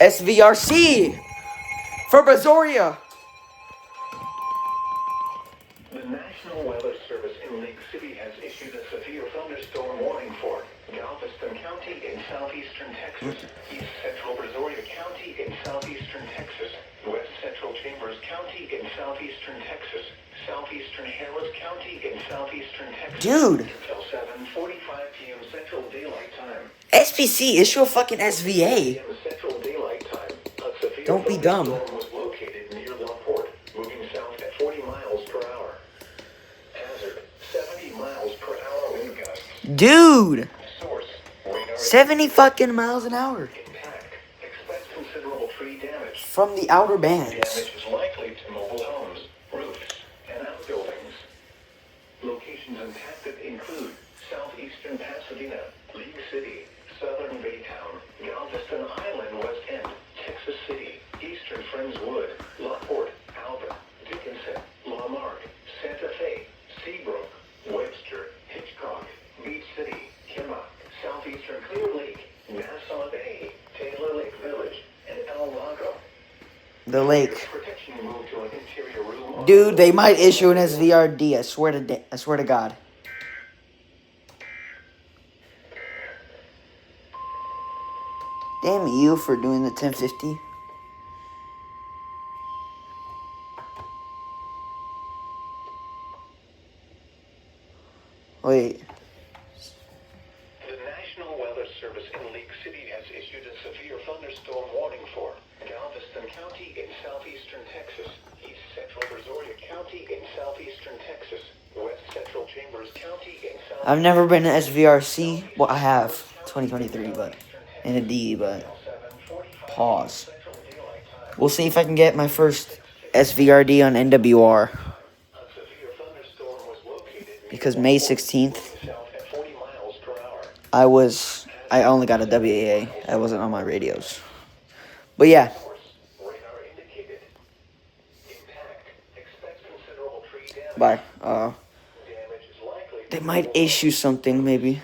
SVRC for Brazoria. The National Weather Service in Lake City has issued a severe thunderstorm warning for Galveston County in southeastern Texas, East Central Brazoria County in southeastern Texas, West Central Chambers County in southeastern Texas, southeastern Harris County in southeastern Texas. Dude. Until 7:45 p.m. Central Daylight Time. SPC, issue a fucking SVA. Central Daylight Time. A severe Don't be dumb. thunderstorm was located near Laporte, moving south at 40 miles per hour. Hazard, 70 miles per hour wind gusts. Dude. Source, radar 70 fucking miles an hour. impact. Expect considerable tree damage. From the outer bands. Damage is likely to mobile homes, roofs, and outbuildings. Locations impacted include southeastern Pasadena, League City, southern Baytown, Galveston Island, West End, Texas City, eastern Friendswood, Laporte, Albert, Dickinson, Lamarck, Santa Fe, Seabrook, Webster, Hitchcock, Beach City, Kemah, southeastern Clear Lake, Nassau Bay, Taylor Lake Village, and El Lago. The lake. Protection moved to an interior room. Dude, they might issue an SVRD. I swear to God. Damn you for doing the 1050. Wait. The National Weather Service in Lake City has issued a severe thunderstorm warning for Galveston County in southeastern Texas, East Central Brazoria County in southeastern Texas, West Central Chambers County in south. I've never been to SVRC. Well, I have. 2023, but in a D, but pause. We'll see if I can get my first SVRD on NWR. Because May 16th, I only got a WAA. I wasn't on my radios. But yeah. Bye. They might issue something, maybe.